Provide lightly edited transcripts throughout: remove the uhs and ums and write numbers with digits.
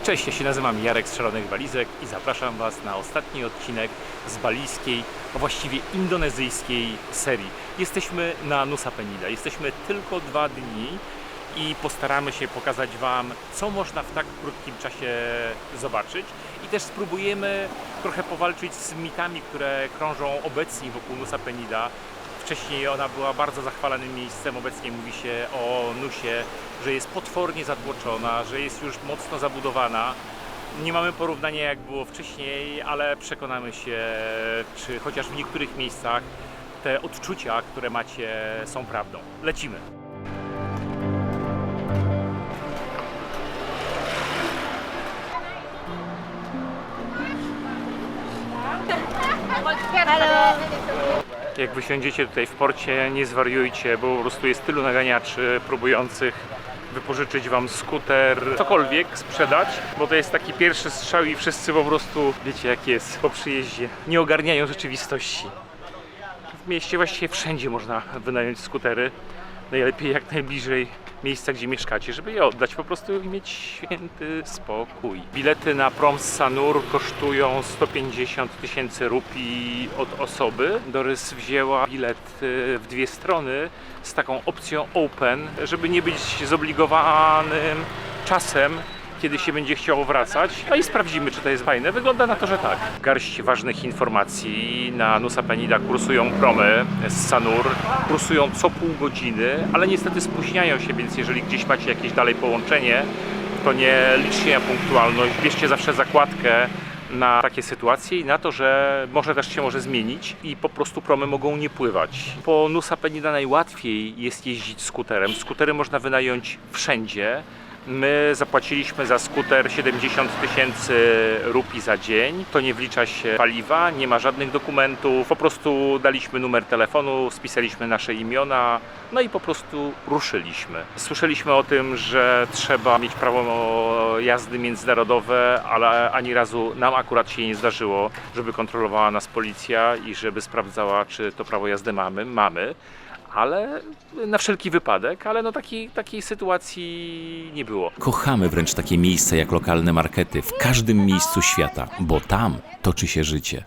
Cześć, ja się nazywam Jarek z Szalonych Walizek i zapraszam Was na ostatni odcinek z balijskiej, a właściwie indonezyjskiej serii. Jesteśmy na Nusa Penida, jesteśmy tylko 2 dni i postaramy się pokazać Wam, co można w tak krótkim czasie zobaczyć i też spróbujemy trochę powalczyć z mitami, które krążą obecnie wokół Nusa Penida. Wcześniej ona była bardzo zachwalanym miejscem, obecnie mówi się o Nusie, że jest potwornie zatłoczona, że jest już mocno zabudowana. Nie mamy porównania jak było wcześniej, ale przekonamy się, czy chociaż w niektórych miejscach te odczucia, które macie, są prawdą. Lecimy! Jak wysiądziecie tutaj w porcie, nie zwariujcie, bo po prostu jest tylu naganiaczy próbujących wypożyczyć Wam skuter, cokolwiek sprzedać, bo to jest taki pierwszy strzał i wszyscy po prostu, wiecie jak jest, po przyjeździe nie ogarniają rzeczywistości. W mieście właściwie wszędzie można wynająć skutery, najlepiej jak najbliżej miejsca, gdzie mieszkacie, żeby je oddać po prostu i mieć święty spokój. Bilety na prom z Sanur kosztują 150 000 rupii od osoby. Dorys wzięła bilet w 2 strony z taką opcją open, żeby nie być zobligowanym czasem, kiedy się będzie chciało wracać. No i sprawdzimy, czy to jest fajne. Wygląda na to, że tak. Garść ważnych informacji. Na Nusa Penida kursują promy z Sanur. Kursują co pół godziny, ale niestety spóźniają się, więc jeżeli gdzieś macie jakieś dalej połączenie, to nie liczcie na punktualność. Bierzcie zawsze zakładkę na takie sytuacje i na to, że też się może zmienić i po prostu promy mogą nie pływać. Po Nusa Penida najłatwiej jest jeździć skuterem. Skutery można wynająć wszędzie. My zapłaciliśmy za skuter 70 000 rupii za dzień. To nie wlicza się paliwa, nie ma żadnych dokumentów. Po prostu daliśmy numer telefonu, spisaliśmy nasze imiona, no i po prostu ruszyliśmy. Słyszeliśmy o tym, że trzeba mieć prawo jazdy międzynarodowe, ale ani razu nam akurat się nie zdarzyło, żeby kontrolowała nas policja i żeby sprawdzała, czy to prawo jazdy mamy. Ale na wszelki wypadek, ale no takiej sytuacji nie było. Kochamy wręcz takie miejsca jak lokalne markety w każdym miejscu świata, bo tam toczy się życie.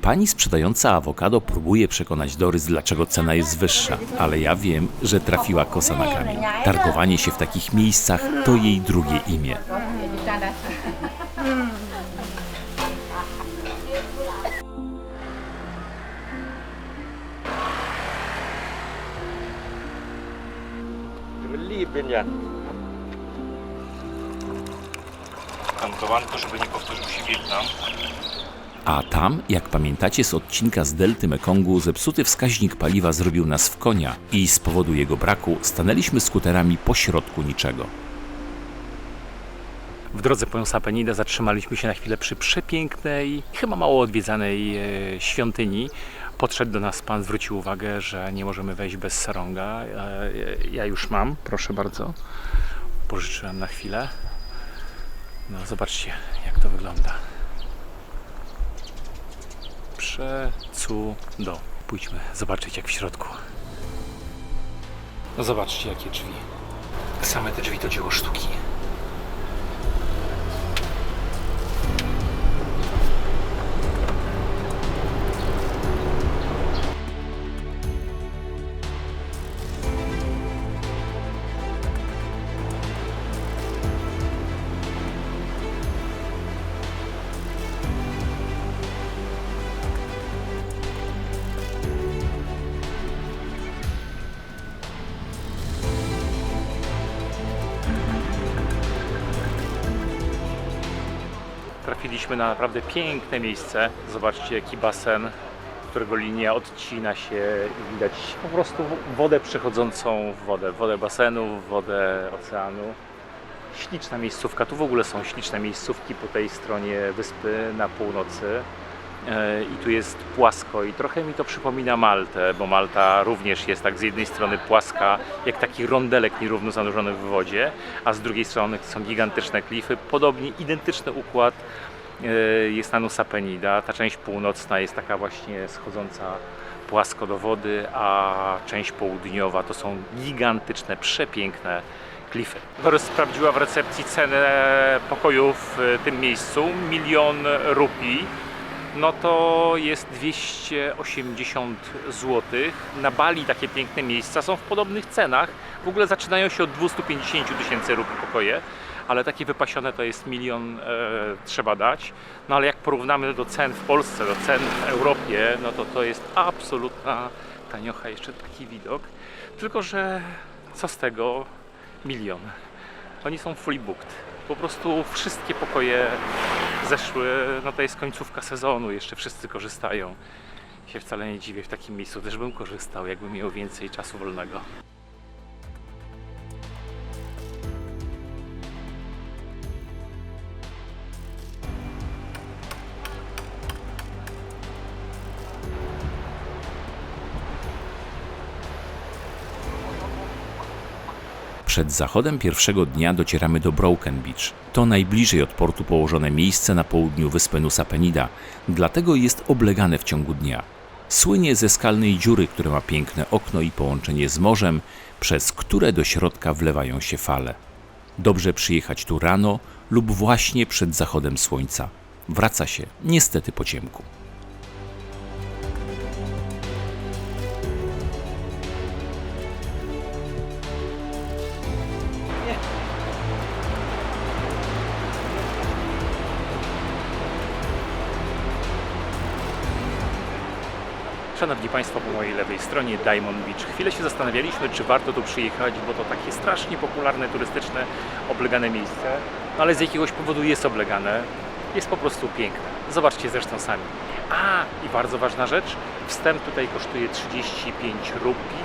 Pani sprzedająca awokado próbuje przekonać Dorys, dlaczego cena jest wyższa, ale ja wiem, że trafiła kosa na kamień. Targowanie się w takich miejscach to jej drugie imię. Tankowanko, żeby nie powtórzył się Wietnam. A tam, jak pamiętacie z odcinka z delty Mekongu, zepsuty wskaźnik paliwa zrobił nas w konia i z powodu jego braku stanęliśmy skuterami pośrodku niczego. W drodze po Nusa Penida zatrzymaliśmy się na chwilę przy przepięknej, chyba mało odwiedzanej świątyni. Podszedł do nas pan, zwrócił uwagę, że nie możemy wejść bez sarąga. Ja już mam, proszę bardzo. Pożyczyłem na chwilę. No zobaczcie, jak to wygląda. Przecudo. Pójdźmy zobaczyć, jak w środku. No zobaczcie, jakie drzwi. Same te drzwi to dzieło sztuki. Trafiliśmy na naprawdę piękne miejsce. Zobaczcie, jaki basen, którego linia odcina się i widać po prostu wodę przechodzącą w wodę basenu, w wodę oceanu. Śliczna miejscówka, tu w ogóle są śliczne miejscówki po tej stronie wyspy na północy. I tu jest płasko i trochę mi to przypomina Maltę, bo Malta również jest tak z jednej strony płaska, jak taki rondelek nierówno zanurzony w wodzie, a z drugiej strony są gigantyczne klify. Podobnie identyczny układ jest na Nusa Penida. Ta część północna jest taka właśnie schodząca płasko do wody, a część południowa to są gigantyczne, przepiękne klify. Doris sprawdziła w recepcji cenę pokoju w tym miejscu, 1 000 000 rupii. No to jest 280 zł. Na Bali takie piękne miejsca są w podobnych cenach. W ogóle zaczynają się od 250 000 rupii pokoje, ale takie wypasione to jest 1 000 000 trzeba dać. No ale jak porównamy do cen w Polsce, do cen w Europie, no to jest absolutna taniocha, jeszcze taki widok. Tylko że co z tego 1 000 000? Oni są fully booked. Po prostu wszystkie pokoje zeszły, no to jest końcówka sezonu, jeszcze wszyscy korzystają. Się wcale nie dziwię, w takim miejscu też bym korzystał, jakbym miał więcej czasu wolnego. Przed zachodem pierwszego dnia docieramy do Broken Beach. To najbliżej od portu położone miejsce na południu wyspy Nusa Penida, dlatego jest oblegane w ciągu dnia. Słynie ze skalnej dziury, która ma piękne okno i połączenie z morzem, przez które do środka wlewają się fale. Dobrze przyjechać tu rano lub właśnie przed zachodem słońca. Wraca się niestety po ciemku. Szanowni Państwo, po mojej lewej stronie Diamond Beach. Chwilę się zastanawialiśmy, czy warto tu przyjechać, bo to takie strasznie popularne, turystyczne, oblegane miejsce. No ale z jakiegoś powodu jest oblegane. Jest po prostu piękne. Zobaczcie zresztą sami. I bardzo ważna rzecz. Wstęp tutaj kosztuje 35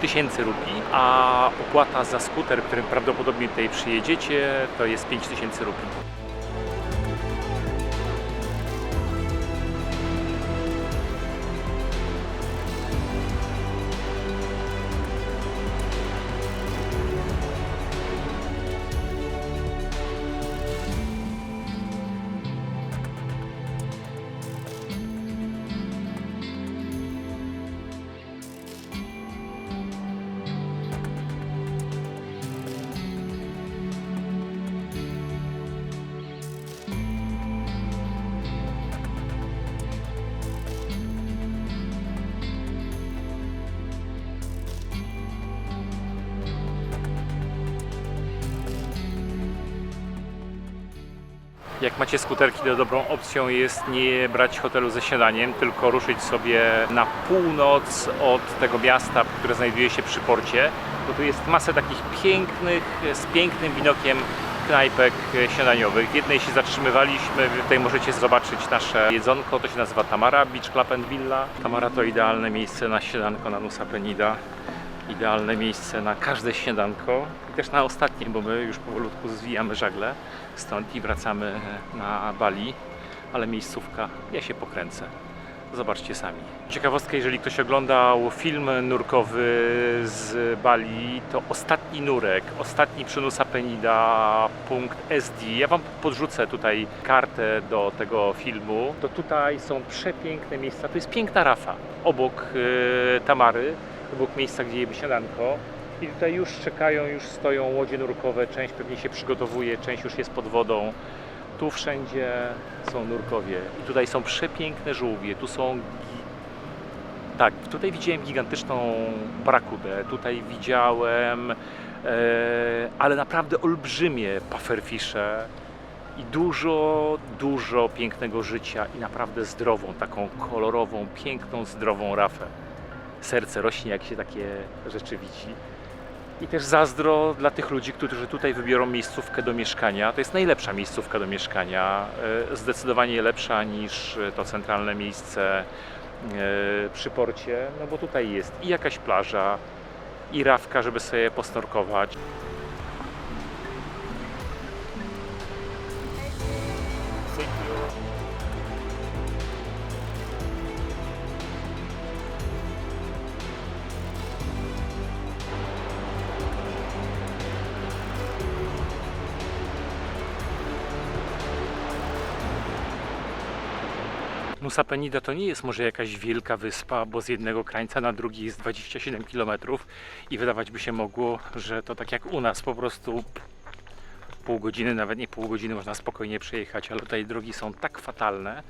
tysięcy rupii, a opłata za skuter, którym prawdopodobnie tutaj przyjedziecie, to jest 5000 rupii. Jak macie skuterki, to dobrą opcją jest nie brać hotelu ze śniadaniem, tylko ruszyć sobie na północ od tego miasta, które znajduje się przy porcie, bo tu jest masę takich pięknych, z pięknym widokiem knajpek śniadaniowych. W jednej się zatrzymywaliśmy, tutaj możecie zobaczyć nasze jedzonko, to się nazywa Tamara Beach Club and Villa. Tamara to idealne miejsce na śniadanko na Nusa Penida. Idealne miejsce na każde śniadanko i też na ostatnie, bo my już powolutku zwijamy żagle stąd i wracamy na Bali, ale miejscówka, ja się pokręcę. Zobaczcie sami. Ciekawostka, jeżeli ktoś oglądał film nurkowy z Bali, to ostatni nurek, ostatni przy Nusa Penida, punkt SD. Ja Wam podrzucę tutaj kartę do tego filmu. To tutaj są przepiękne miejsca, to jest piękna rafa obok Tamary, obok miejsca, gdzie jemy śniadanko. I tutaj już czekają, już stoją łodzie nurkowe, część pewnie się przygotowuje, część już jest pod wodą. Tu wszędzie są nurkowie i tutaj są przepiękne żółwie, tu są... Tak, tutaj widziałem gigantyczną barakudę, tutaj widziałem, ale naprawdę olbrzymie pufferfisze i dużo pięknego życia i naprawdę zdrową, taką kolorową, piękną, zdrową rafę. Serce rośnie, jak się takie rzeczy widzi. I też zazdro dla tych ludzi, którzy tutaj wybiorą miejscówkę do mieszkania. To jest najlepsza miejscówka do mieszkania, zdecydowanie lepsza niż to centralne miejsce przy porcie, no bo tutaj jest i jakaś plaża, i rafka, żeby sobie posnorkować. Nusa Penida to nie jest może jakaś wielka wyspa, bo z jednego krańca na drugi jest 27 km i wydawać by się mogło, że to tak jak u nas, po prostu pół godziny, nawet nie pół godziny można spokojnie przejechać, ale tutaj drogi są tak fatalne,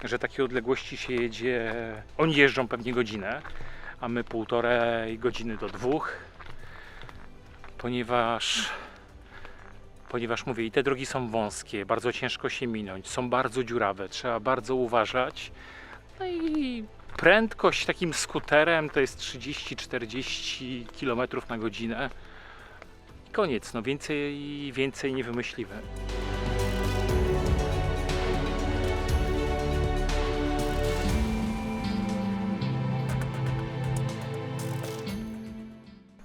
że takie odległości się jedzie, oni jeżdżą pewnie godzinę, a my 1,5 godziny do 2, ponieważ mówię, i te drogi są wąskie, bardzo ciężko się minąć, są bardzo dziurawe, trzeba bardzo uważać. No i prędkość takim skuterem to jest 30-40 km na godzinę. I koniec, no więcej nie wymyślimy.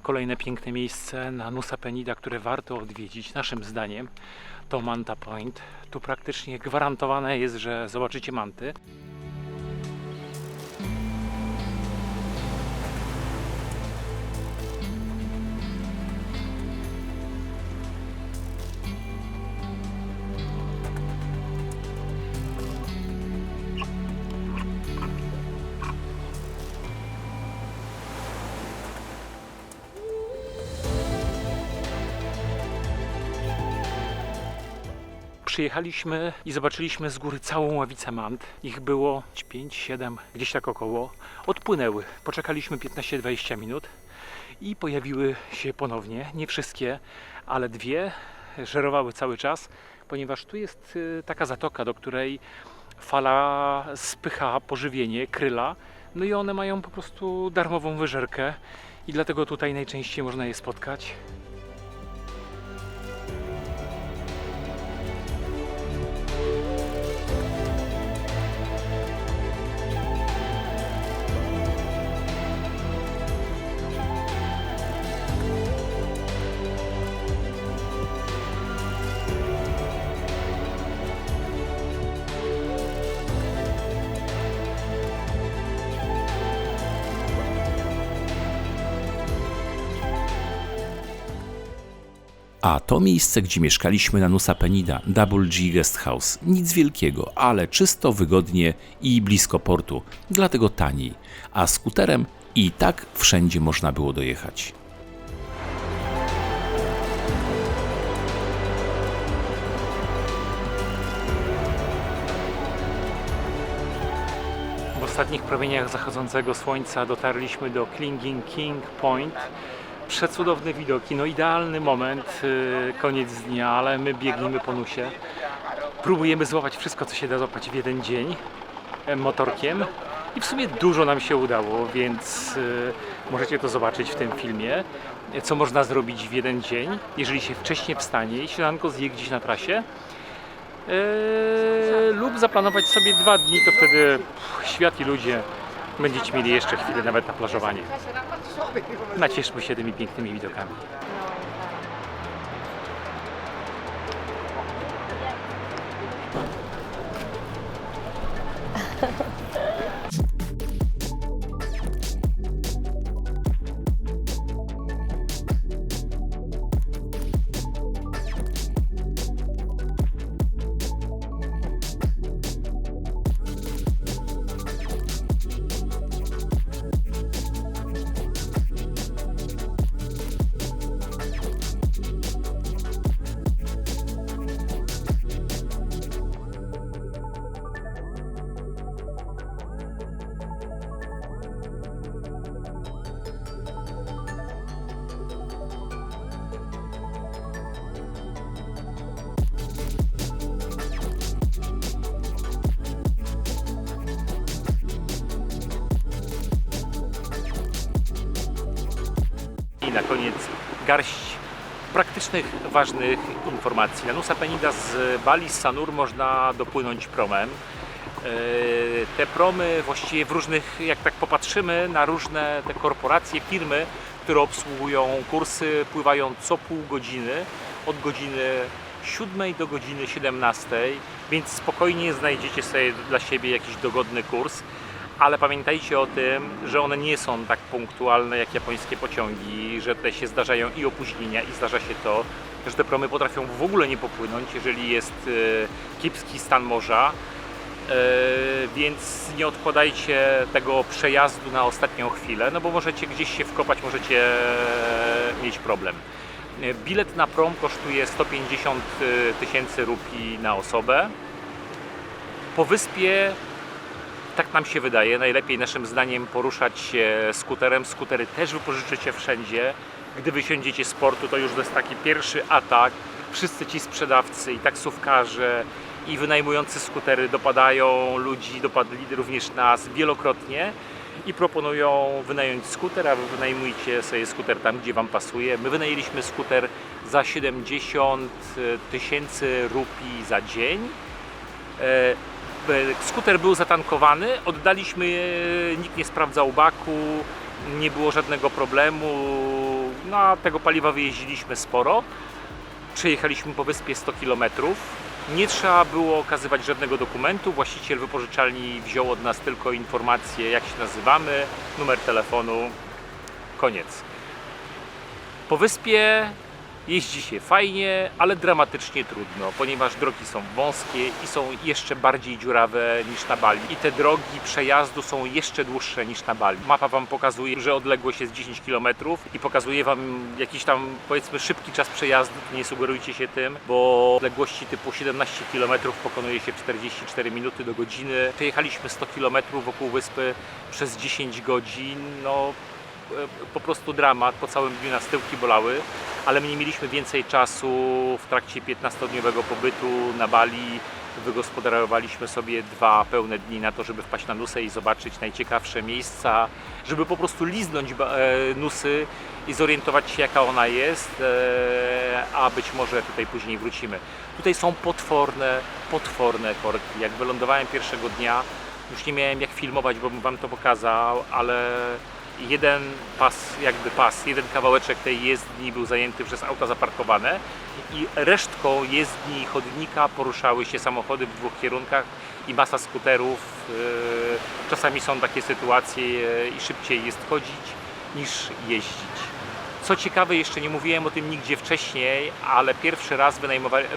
Kolejne piękne miejsce na Nusa Penida, które warto odwiedzić, naszym zdaniem, to Manta Point. Tu praktycznie gwarantowane jest, że zobaczycie manty. Przyjechaliśmy i zobaczyliśmy z góry całą ławicę mant. Ich było 5-7, gdzieś tak około. Odpłynęły. Poczekaliśmy 15-20 minut i pojawiły się ponownie. Nie wszystkie, ale 2 żerowały cały czas, ponieważ tu jest taka zatoka, do której fala spycha pożywienie, kryla. No i one mają po prostu darmową wyżerkę i dlatego tutaj najczęściej można je spotkać. A to miejsce, gdzie mieszkaliśmy na Nusa Penida, Double G Guest House. Nic wielkiego, ale czysto, wygodnie i blisko portu, dlatego taniej. A skuterem i tak wszędzie można było dojechać. W ostatnich promieniach zachodzącego słońca dotarliśmy do Clinging King Point. Przecudowne widoki, no idealny moment, koniec dnia, ale my biegniemy po Nusie. Próbujemy złapać wszystko, co się da złapać w jeden dzień motorkiem i w sumie dużo nam się udało, więc możecie to zobaczyć w tym filmie, co można zrobić w jeden dzień, jeżeli się wcześniej wstanie i śniadanko zje gdzieś na trasie. Lub zaplanować sobie 2 dni, to wtedy świat i ludzie będziecie mieli jeszcze chwilę nawet na plażowanie. Nacieszmy się tymi pięknymi widokami. I na koniec garść praktycznych, ważnych informacji. Na Nusa Penida z Bali, z Sanur można dopłynąć promem. Te promy właściwie w różnych, jak tak popatrzymy na różne te korporacje, firmy, które obsługują kursy, pływają co pół godziny, od godziny 7 do godziny 17, więc spokojnie znajdziecie sobie dla siebie jakiś dogodny kurs. Ale pamiętajcie o tym, że one nie są tak punktualne jak japońskie pociągi, że tutaj się zdarzają i opóźnienia i zdarza się to, że te promy potrafią w ogóle nie popłynąć, jeżeli jest kiepski stan morza. więc nie odkładajcie tego przejazdu na ostatnią chwilę, no bo możecie gdzieś się wkopać, możecie mieć problem. Bilet na prom kosztuje 150 000 rupii na osobę. Po wyspie, tak nam się wydaje, najlepiej naszym zdaniem poruszać się skuterem. Skutery też wypożyczycie wszędzie. Gdy wysiądziecie z portu, to już to jest taki pierwszy atak. Wszyscy ci sprzedawcy i taksówkarze i wynajmujący skutery dopadają ludzi, dopadli również nas wielokrotnie i proponują wynająć skuter, a wy wynajmujcie sobie skuter tam, gdzie wam pasuje. My wynajęliśmy skuter za 70 000 rupii za dzień. Skuter był zatankowany, oddaliśmy, nikt nie sprawdzał baku, nie było żadnego problemu, no a tego paliwa wyjeździliśmy sporo. Przejechaliśmy po wyspie 100 km. Nie trzeba było okazywać żadnego dokumentu, właściciel wypożyczalni wziął od nas tylko informację, jak się nazywamy, numer telefonu, koniec. Po wyspie jeździ się fajnie, ale dramatycznie trudno, ponieważ drogi są wąskie i są jeszcze bardziej dziurawe niż na Bali. I te drogi przejazdu są jeszcze dłuższe niż na Bali. Mapa wam pokazuje, że odległość jest 10 km i pokazuje wam jakiś tam, powiedzmy, szybki czas przejazdu. Nie sugerujcie się tym, bo odległości typu 17 km pokonuje się 44 minuty do godziny. Przejechaliśmy 100 km wokół wyspy przez 10 godzin. No, po prostu dramat, po całym dniu nas tyłki bolały, ale my nie mieliśmy więcej czasu w trakcie 15-dniowego pobytu na Bali. Wygospodarowaliśmy sobie 2 pełne dni na to, żeby wpaść na Nusę i zobaczyć najciekawsze miejsca, żeby po prostu liznąć Nusy i zorientować się, jaka ona jest, a być może tutaj później wrócimy. Tutaj są potworne korki. Jak wylądowałem pierwszego dnia, już nie miałem jak filmować, bo bym wam to pokazał, ale jeden jeden kawałeczek tej jezdni był zajęty przez auta zaparkowane i resztką jezdni chodnika poruszały się samochody w 2 kierunkach i masa skuterów. Czasami są takie sytuacje i szybciej jest chodzić niż jeździć. Co ciekawe, jeszcze nie mówiłem o tym nigdzie wcześniej, ale pierwszy raz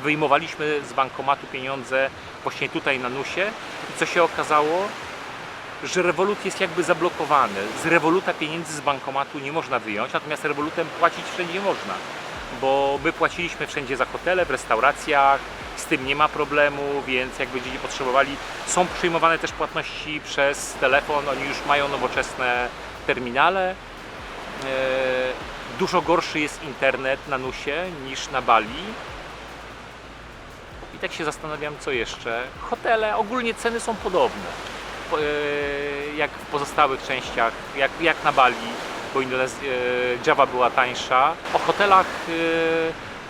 wyjmowaliśmy z bankomatu pieniądze właśnie tutaj na Nusie i co się okazało, że Revolut jest jakby zablokowany. Z Revoluta pieniędzy z bankomatu nie można wyjąć, natomiast Revolutem płacić wszędzie można. Bo my płaciliśmy wszędzie za hotele, w restauracjach, z tym nie ma problemu, więc jak będziecie potrzebowali, są przyjmowane też płatności przez telefon, oni już mają nowoczesne terminale. Dużo gorszy jest internet na Nusie niż na Bali. I tak się zastanawiam, co jeszcze. Hotele, ogólnie ceny są podobne jak w pozostałych częściach, jak na Bali, bo Java była tańsza. O hotelach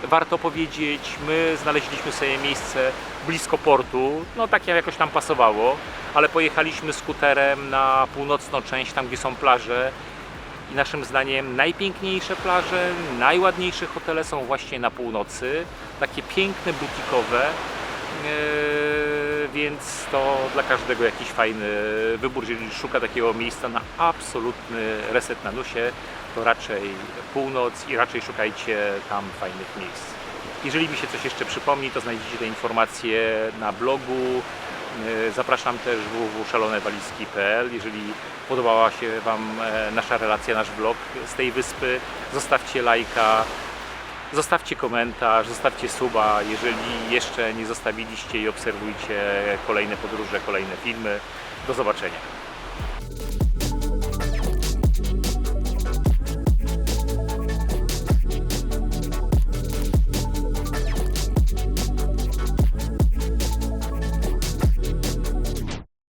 warto powiedzieć, my znaleźliśmy sobie miejsce blisko portu, no tak jak jakoś tam pasowało, ale pojechaliśmy skuterem na północną część, tam gdzie są plaże i naszym zdaniem najpiękniejsze plaże, najładniejsze hotele są właśnie na północy, takie piękne, butikowe. Więc to dla każdego jakiś fajny wybór. Jeżeli szuka takiego miejsca na absolutny reset na Nusie, to raczej północ i raczej szukajcie tam fajnych miejsc. Jeżeli mi się coś jeszcze przypomni, to znajdziecie te informacje na blogu. Zapraszam też www.szalonewalizki.pl. Jeżeli podobała się wam nasza relacja, nasz vlog z tej wyspy, zostawcie lajka. Zostawcie komentarz, zostawcie suba, jeżeli jeszcze nie zostawiliście i obserwujcie kolejne podróże, kolejne filmy. Do zobaczenia.